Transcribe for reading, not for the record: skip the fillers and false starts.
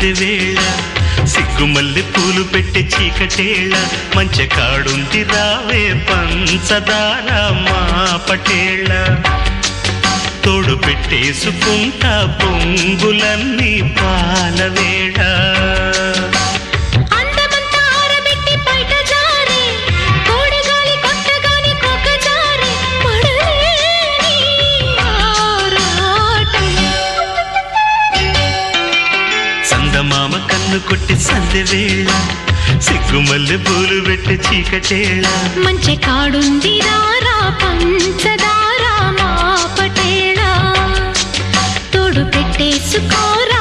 సంధ్యవేళ సిగ్గుమల్లి పూలు పెట్టే చీకటేళ మంచె కాడుంది రావే పంచదార మా పటేళ తోడు పెట్టేసుకుంటా పొంగులన్నీ పాలవేళ మామ కన్ను కొట్టి సంధ్యవేళ సిగ్గుమల్లి పూలు పెట్టి చీకటేళ మంచి కాడుంది రారా పంచదార మా పటేళ తోడు పెట్టేసుకోరా